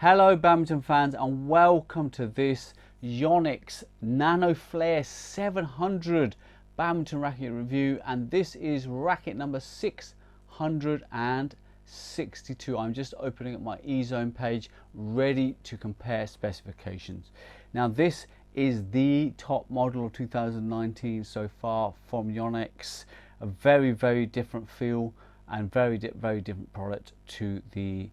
Hello badminton fans and welcome to this Yonex Nanoflare 700 badminton racket review, and this is racket number 662. I'm just opening up my eZone page ready to compare specifications. Now this is the top model of 2019 so far from Yonex. A very different feel and very different product to the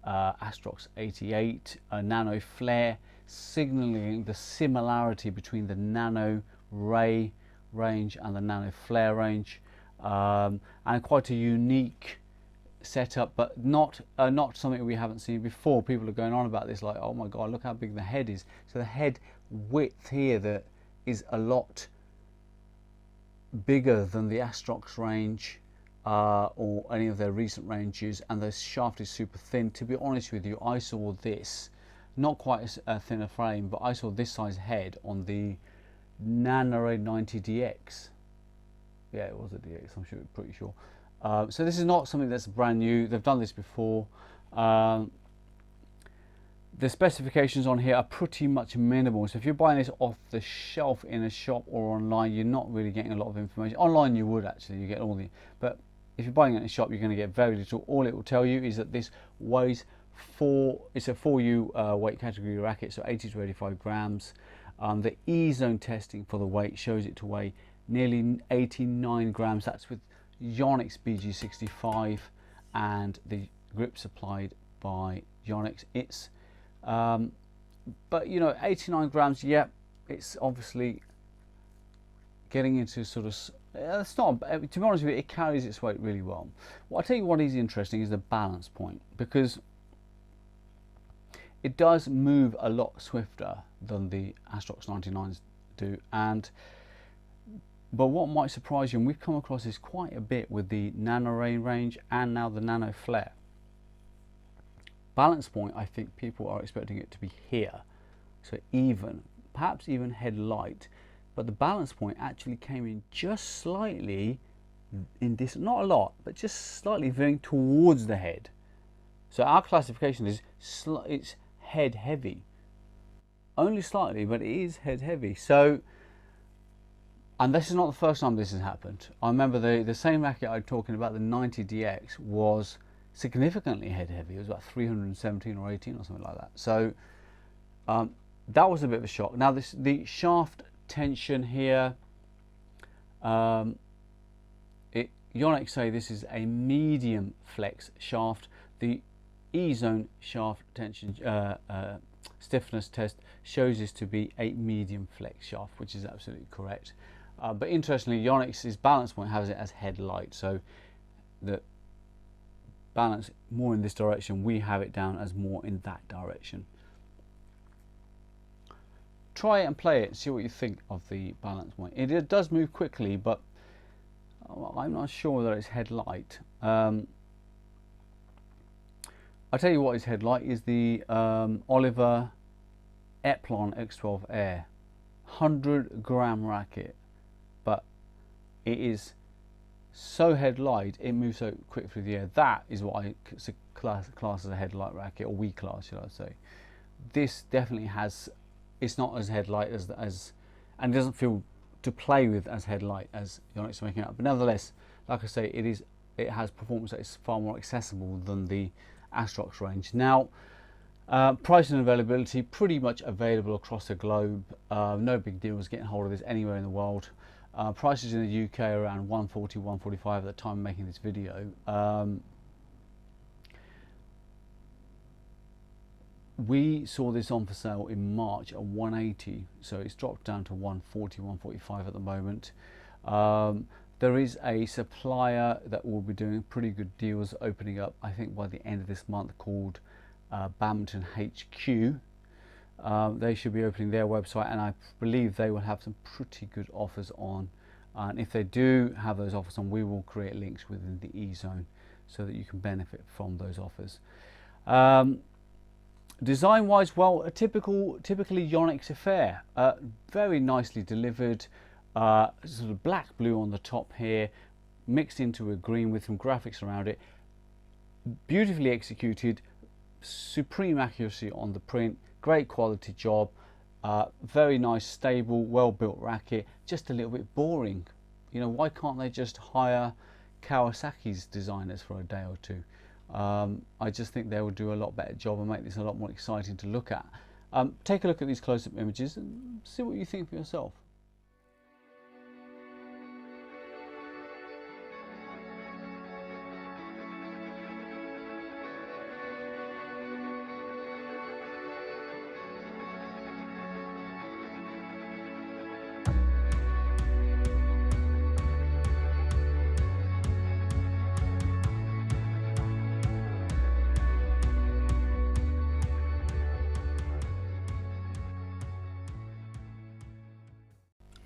Astrox 88 Nanoflare, signaling the similarity between the Nano Ray range and the Nanoflare range, and quite a unique setup, but not something we haven't seen before. People are going on about this like, oh my god, look how big the head is. So the head width here that is a lot bigger than the Astrox range or any of their recent ranges, and the shaft is super thin. To be honest with you, I saw this, not quite a thinner frame, but I saw this size head on the Nano 90 DX. Yeah, it was a DX, I'm pretty sure. So this is not something that's brand new. They've done this before. The specifications on here are pretty much minimal. So if you're buying this off the shelf in a shop or online, you're not really getting a lot of information. Online you would actually, you get all the, but if you're buying it in a shop, you're going to get very little. All it will tell you is that this weighs it's a 4U weight category racket, so 80 to 85 grams. The eZone testing for the weight shows it to weigh nearly 89 grams. That's with Yonex BG65 and the grip supplied by Yonex. It's but you know, 89 grams, yeah, it's obviously getting into sort of, it's not, to be honest with you, it carries its weight really well. Well, I'll tell you what is interesting is the balance point, because it does move a lot swifter than the Astrox 99s do, but what might surprise you, and we've come across this quite a bit with the Nano Ray range and now the Nanoflare, balance point, I think people are expecting it to be here, so even, perhaps even head light, but the balance point actually came in just slightly in this, not a lot, but just slightly veering towards the head. So our classification is it's head heavy, only slightly, but it is head heavy. So, and this is not the first time this has happened. I remember the same racket I'm talking about, the 90 DX, was significantly head heavy. It was about 317 or 18 or something like that. So that was a bit of a shock. Now the shaft tension here, Yonex say this is a medium flex shaft. The eZone shaft tension stiffness test shows this to be a medium flex shaft, which is absolutely correct. But interestingly, Yonex's balance point has it as head light, so the balance more in this direction, we have it down as more in that direction. Try it and play it and see what you think of the balance point. It does move quickly, but I'm not sure that it's head light. I'll tell you what is head light is the Oliver Eplon X12 Air 100 gram racket, but it is so head light, it moves so quick through the air. That is what I class as a head light racket, or we class, should I say. This definitely has, it's not as headlight as and it doesn't feel to play with as headlight as Yonex are making up. But nevertheless, like I say, it has performance that is far more accessible than the Astrox range. Now, price and availability pretty much available across the globe. No big deals getting hold of this anywhere in the world. Prices in the UK are around 140, 145 at the time of making this video. We saw this on for sale in March at 180, so it's dropped down to 140, 145 at the moment. There is a supplier that will be doing pretty good deals opening up, I think by the end of this month, called Badminton HQ. They should be opening their website, and I believe they will have some pretty good offers on. And if they do have those offers on, we will create links within the eZone so that you can benefit from those offers. Design wise, well, a typically Yonex affair, very nicely delivered, sort of black blue on the top here, mixed into a green with some graphics around it, beautifully executed, supreme accuracy on the print, great quality job, very nice, stable, well built racket, just a little bit boring. You know, why can't they just hire Kawasaki's designers for a day or two? I just think they will do a lot better job and make this a lot more exciting to look at. Take a look at these close-up images and see what you think for yourself.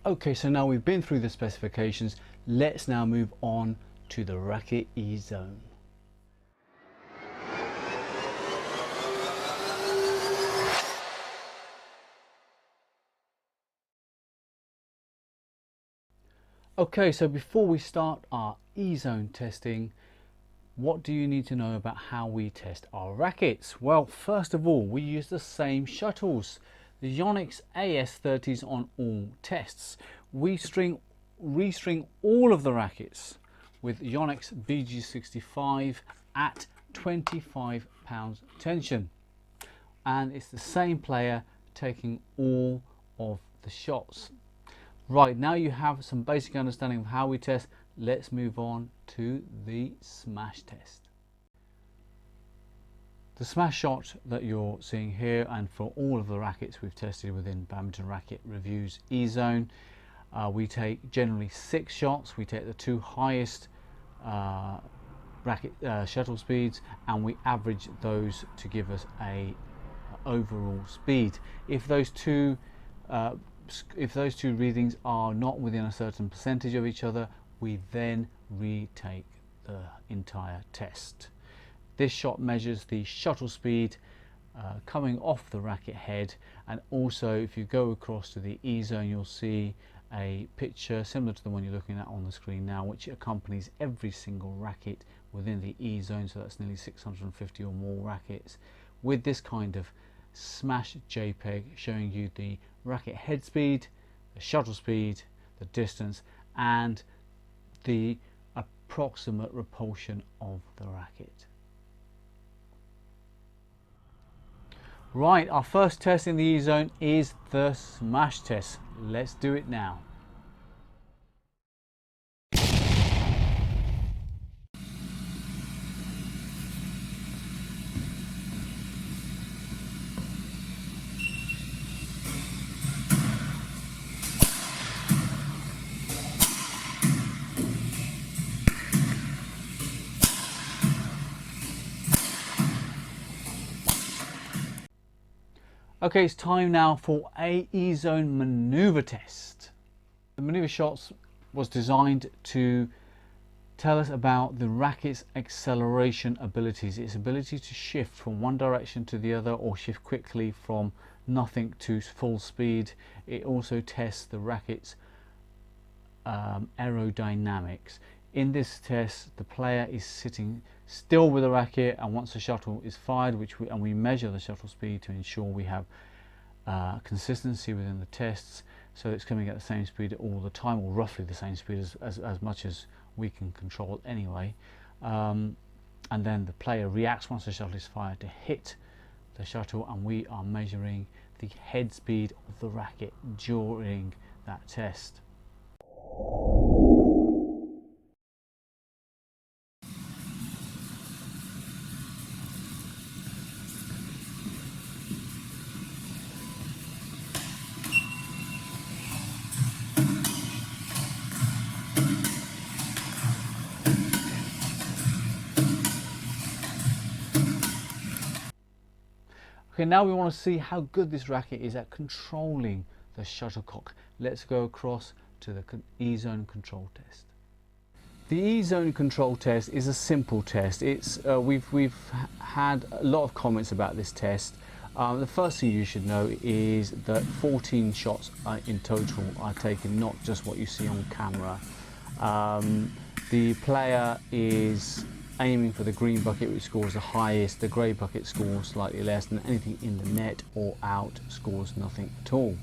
Okay, so now we've been through the specifications, let's now move on to the racket E-zone. Okay, so before we start our E-zone testing, what do you need to know about how we test our rackets? Well, first of all, we use the same shuttles. The Yonex AS30s on all tests. We re-string all of the rackets with Yonex BG65 at 25 pounds tension, and it's the same player taking all of the shots. Right, now you have some basic understanding of how we test. Let's move on to the smash test. The smash shot that you're seeing here, and for all of the rackets we've tested within Badminton Racket Reviews E-zone, we take generally 6 shots. We take the 2 highest racket shuttle speeds, and we average those to give us a overall speed. If those two readings are not within a certain percentage of each other, we then retake the entire test. This shot measures the shuttle speed coming off the racket head, and also if you go across to the E-zone, you'll see a picture similar to the one you're looking at on the screen now, which accompanies every single racket within the E-zone, so that's nearly 650 or more rackets, with this kind of smash JPEG showing you the racket head speed, the shuttle speed, the distance, and the approximate repulsion of the racket. Right, our first test in the E-zone is the smash test. Let's do it now. Okay, it's time now for a E-zone maneuver test. The maneuver shots was designed to tell us about the racket's acceleration abilities, its ability to shift from one direction to the other or shift quickly from nothing to full speed. It also tests the racket's aerodynamics. In this test, the player is sitting still with the racket, and once the shuttle is fired, we measure the shuttle speed to ensure we have consistency within the tests, so it's coming at the same speed all the time, or roughly the same speed as much as we can control anyway. And then the player reacts once the shuttle is fired to hit the shuttle, and we are measuring the head speed of the racket during that test. Okay, now we want to see how good this racket is at controlling the shuttlecock. Let's go across to the E-zone control test. The E-zone control test is a simple test. It's we've had a lot of comments about this test. The first thing you should know is that 14 shots in total are taken, not just what you see on camera. The player is aiming for the green bucket, which scores the highest. The grey bucket scores slightly less, and anything in the net or out scores nothing at all.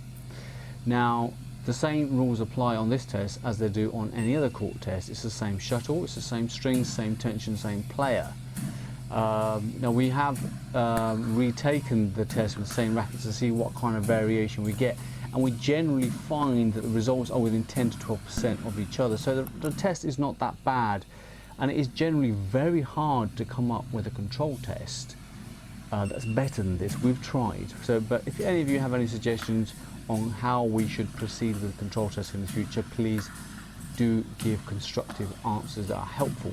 Now, the same rules apply on this test as they do on any other court test. It's the same shuttle, it's the same strings, same tension, same player. Now we have retaken the test with the same rackets to see what kind of variation we get, and we generally find that the results are within 10 to 12% of each other. So the test is not that bad, and it is generally very hard to come up with a control test that's better than this. We've tried. So, but if any of you have any suggestions on how we should proceed with control tests in the future, please do give constructive answers that are helpful.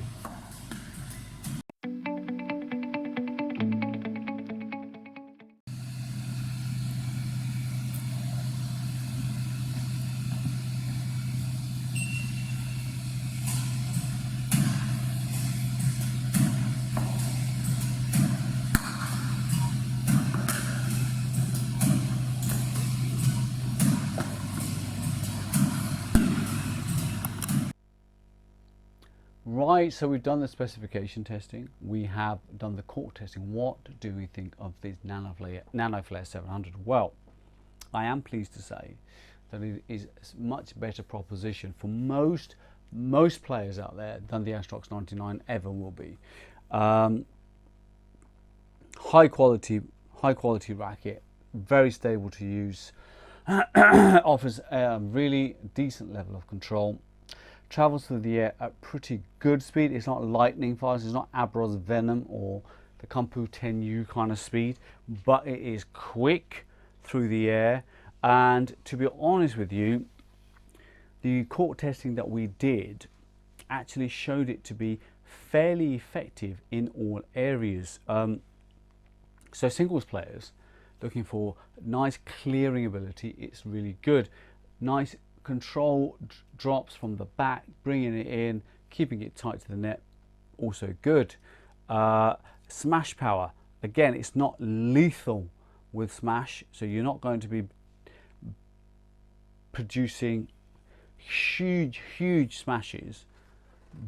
Right, so we've done the specification testing, we have done the court testing. What do we think of this Nanoflare 700? Well, I am pleased to say that it is a much better proposition for most players out there than the Astrox 99 ever will be. High quality racket, very stable to use, offers a really decent level of control. Travels through the air at pretty good speed. It's not lightning fast, it's not Abro's Venom or the Kumpu 10U kind of speed, but it is quick through the air. And to be honest with you, the court testing that we did actually showed it to be fairly effective in all areas. So singles players looking for nice clearing ability, it's really good. Nice control drops from the back, bringing it in, keeping it tight to the net, also good. Smash power, again, it's not lethal with smash, so you're not going to be producing huge smashes,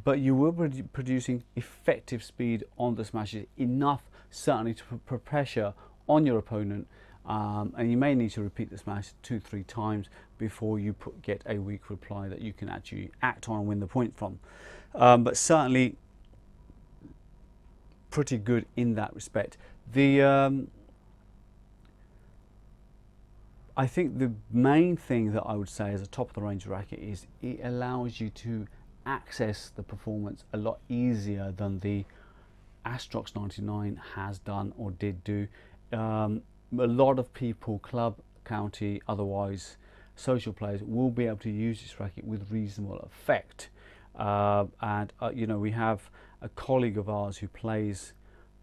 but you will be producing effective speed on the smashes, enough certainly to put pressure on your opponent. And you may need to repeat the smash 2-3 times before you get a weak reply that you can actually act on and win the point from. But certainly pretty good in that respect. I think the main thing that I would say as a top of the range racket is it allows you to access the performance a lot easier than the Astrox 99 has done or did do. A lot of people, club, county, otherwise social players, will be able to use this racket with reasonable effect. You know, we have a colleague of ours who plays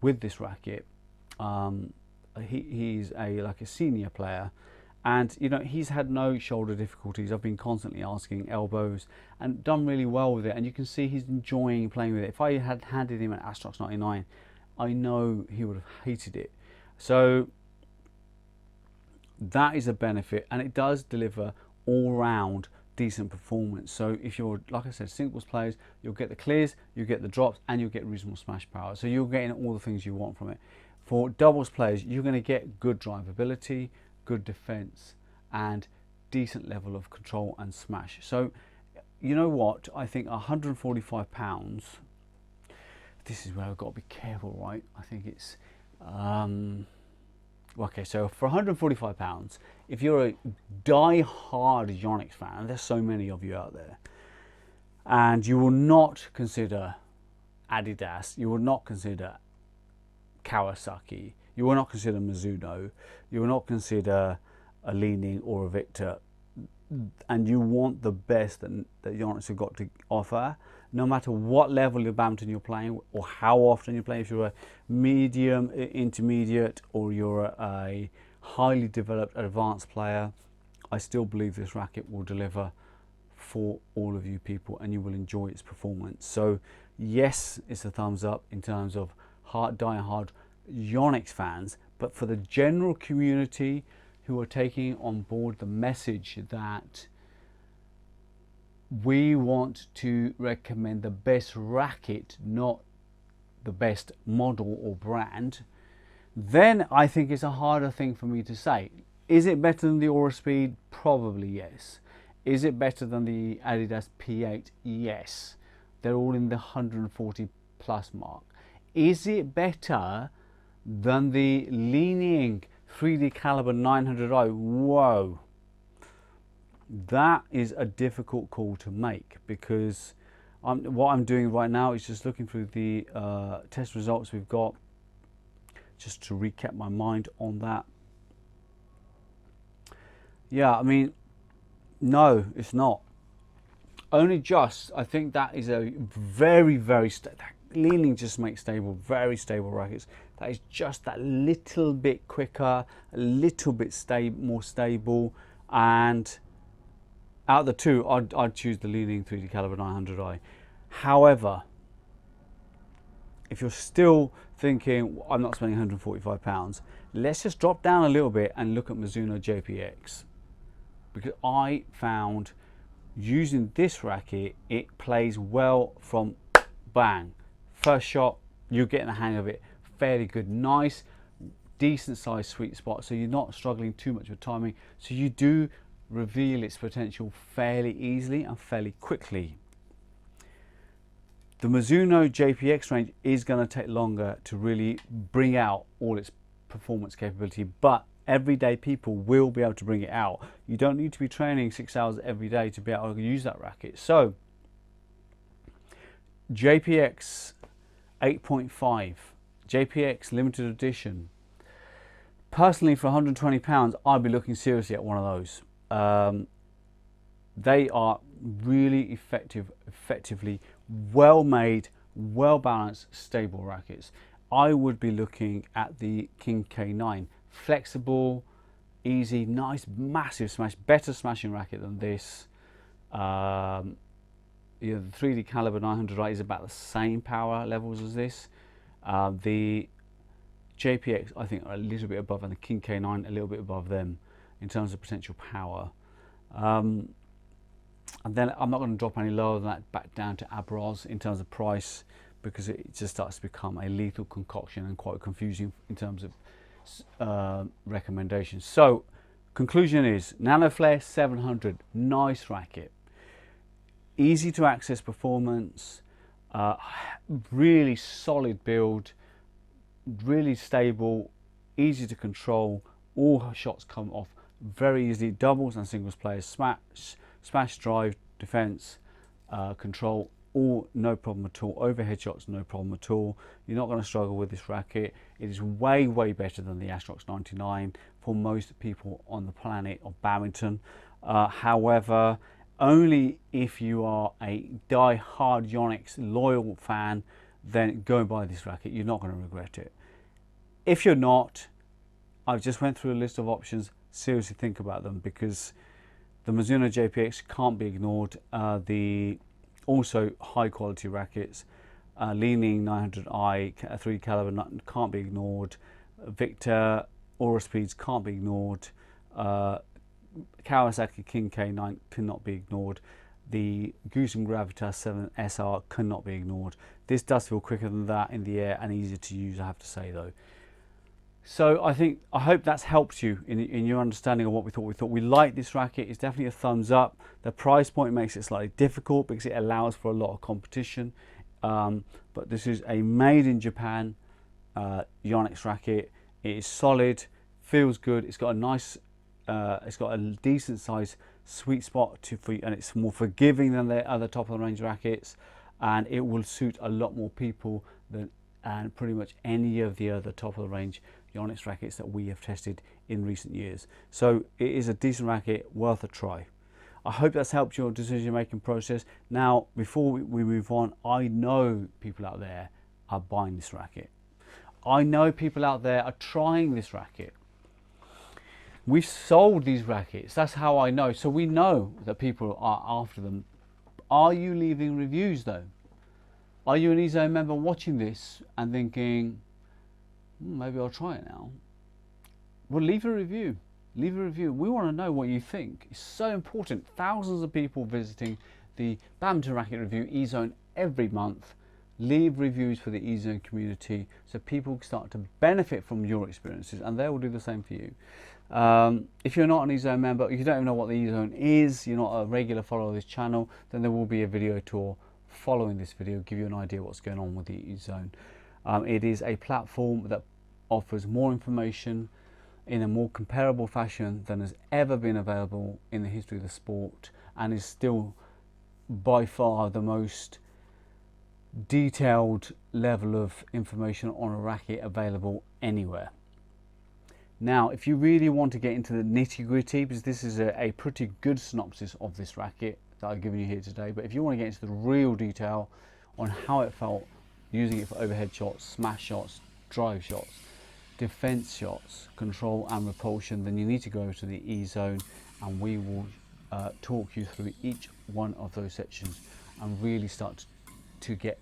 with this racket. He's like a senior player, and you know, he's had no shoulder difficulties. I've been constantly asking elbows and done really well with it, and you can see he's enjoying playing with it. If I had handed him an Astrox 99, I know he would have hated it. So that is a benefit, and it does deliver all-round decent performance. So if you're, like I said, singles players, you'll get the clears, you get the drops, and you'll get reasonable smash power. So you're getting all the things you want from it. For doubles players, you're going to get good drivability, good defense, and decent level of control and smash. So you know what, I think £145, this is where I've got to be careful, right? I think it's okay, so for £145, if you're a die-hard Yonex fan, and there's so many of you out there, and you will not consider Adidas, you will not consider Kawasaki, you will not consider Mizuno, you will not consider a Leaning or a Victor, and you want the best that Yonex have got to offer, no matter what level of badminton you're playing or how often you're playing, if you're a medium, intermediate, or you're a highly developed advanced player, I still believe this racket will deliver for all of you people and you will enjoy its performance. So yes, it's a thumbs up in terms of die-hard Yonex fans, but for the general community who are taking on board the message that we want to recommend the best racket, not the best model or brand, then I think it's a harder thing for me to say. Is it better than the Aura Speed? Probably yes. Is it better than the Adidas P8? Yes. They're all in the 140 plus mark. Is it better than the Li-Ning 3D caliber 900i? Whoa. That is a difficult call to make, because what I'm doing right now is just looking through the test results we've got, just to recap my mind on that. Yeah, I mean, no, it's not. Only just, I think that is a very, very, Li-Ning just makes stable, very stable rackets. That is just that little bit quicker, a little bit more stable, and out of the two, I'd choose the Li-Ning 3D caliber 900i. However, if you're still thinking, I'm not spending £145, let's just drop down a little bit and look at Mizuno JPX. Because I found using this racket, it plays well from bang. First shot, you're getting the hang of it. Fairly good, nice, decent sized sweet spot. So you're not struggling too much with timing. So you do reveal its potential fairly easily and fairly quickly. The Mizuno JPX range is going to take longer to really bring out all its performance capability, but everyday people will be able to bring it out. You don't need to be training 6 hours every day to be able to use that racket. So JPX 8.5, JPX limited edition. Personally, for £120, I'd be looking seriously at one of those. They are really effectively well made, well balanced, stable rackets. I would be looking at the King K9. Flexible, easy, nice, massive smash, better smashing racket than this. The 3D caliber 900i is about the same power levels as this. The JPX, I think, are a little bit above, and the King K9 a little bit above them in terms of potential power. And then I'm not going to drop any lower than that back down to Abraz in terms of price, because it just starts to become a lethal concoction and quite confusing in terms of recommendations. So conclusion is Nanoflare 700, nice racket, easy to access performance, really solid build, really stable, easy to control. All her shots come off very easily, doubles and singles players, smash, drive, defense, control, all no problem at all. Overhead shots, no problem at all. You're not going to struggle with this racket. It is way better than the Astrox 99 for most people on the planet of badminton. However, only if you are a die-hard Yonex loyal fan, then go and buy this racket. You're not going to regret it. If you're not, I've just went through a list of options. Seriously think about them, because the Mizuno JPX can't be ignored. The also high quality rackets, Li-Ning 900i 3 caliber can't be ignored. Victor Aura Speeds can't be ignored. Kawasaki King K9 cannot be ignored. The Guzman Gravitas 7 SR cannot be ignored. This does feel quicker than that in the air and easier to use, I have to say though. So I hope that's helped you in your understanding of what we thought. We like this racket. It's definitely a thumbs up. The price point makes it slightly difficult because it allows for a lot of competition. But this is a made in Japan Yonex racket. It is solid, feels good. It's got a nice, it's got a decent size sweet spot and it's more forgiving than the other top of the range rackets, and it will suit a lot more people than pretty much any of the other top of the range Yonex rackets that we have tested in recent years. So it is a decent racket, worth a try. I hope that's helped your decision making process. Now, before we move on, I know people out there are buying this racket. I know people out there are trying this racket. We've sold these rackets, that's how I know. So we know that people are after them. Are you leaving reviews though? Are you an EZone member watching this and thinking, maybe I'll try it now? Well, leave a review. Leave a review. We want to know what you think. It's so important. Thousands of people visiting the Badminton Racket Review EZone every month. leave reviews for the E-Zone community so people start to benefit from your experiences, and they will do the same for you. If you're not an E-Zone member, if you don't even know what the E-Zone is, you're not a regular follower of this channel, then there will be a video tour following this video, give you an idea what's going on with the E-Zone. It is a platform that offers more information in a more comparable fashion than has ever been available in the history of the sport, and is still by far the most detailed level of information on a racket available anywhere. Now, if you really want to get into the nitty-gritty, because this is a pretty good synopsis of this racket that I've given you here today, but if you want to get into the real detail on how it felt using it for overhead shots, smash shots, drive shots, defense shots, control and repulsion, then you need to go to the E-Zone, and we will talk you through each one of those sections and really start to get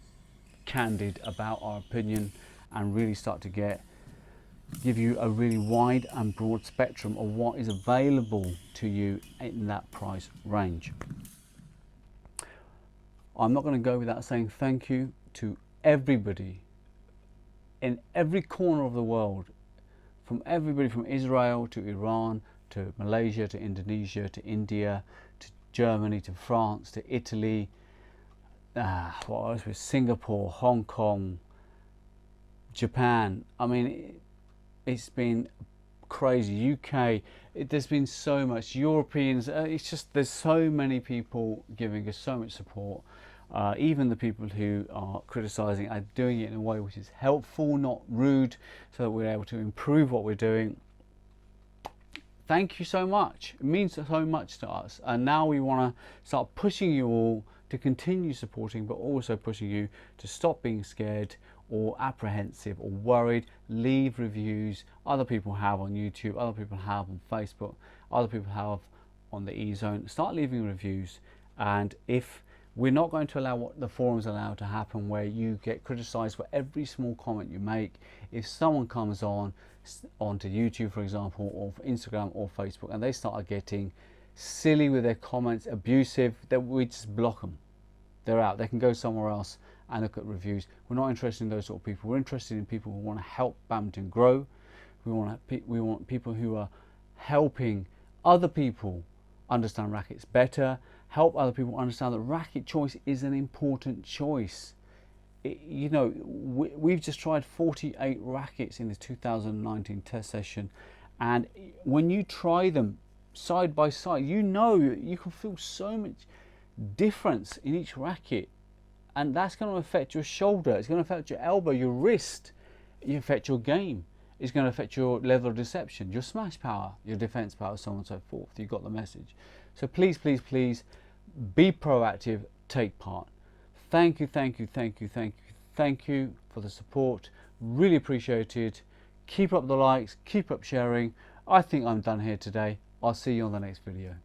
candid about our opinion, and really start to give you a really wide and broad spectrum of what is available to you in that price range. I'm not going to go without saying thank you to everybody in every corner of the world, from everybody from Israel to Iran to Malaysia to Indonesia to India to Germany to France to Italy, what else was Singapore, Hong Kong, Japan. I mean, it's been crazy. UK, there's been so much. Europeans, it's just, there's so many people giving us so much support. Even the people who are criticising are doing it in a way which is helpful, not rude, so that we're able to improve what we're doing. Thank you so much. It means so much to us, and now we want to start pushing you all to continue supporting, but also pushing you to stop being scared or apprehensive or worried. Leave reviews. Other people have on YouTube, other people have on Facebook, other people have on the E-Zone. Start leaving reviews, and if we're not going to allow what the forums allow to happen, where you get criticised for every small comment you make. If someone comes onto YouTube, for example, or Instagram or Facebook, and they start getting silly with their comments, abusive, then we just block them. They're out. They can go somewhere else and look at reviews. We're not interested in those sort of people. We're interested in people who want to help badminton grow. We want people who are helping other people understand rackets better, help other people understand that racket choice is an important choice. You know, we've just tried 48 rackets in the 2019 test session, and when you try them side by side, you know, you can feel so much difference in each racket, and that's going to affect your shoulder, it's going to affect your elbow, your wrist, it affect your game, it's going to affect your level of deception, your smash power, your defense power, so on and so forth. You got the message. So please, please, please be proactive, take part. Thank you, thank you, thank you, thank you, thank you for the support. Really appreciate it. Keep up the likes, keep up sharing. I think I'm done here today. I'll see you on the next video.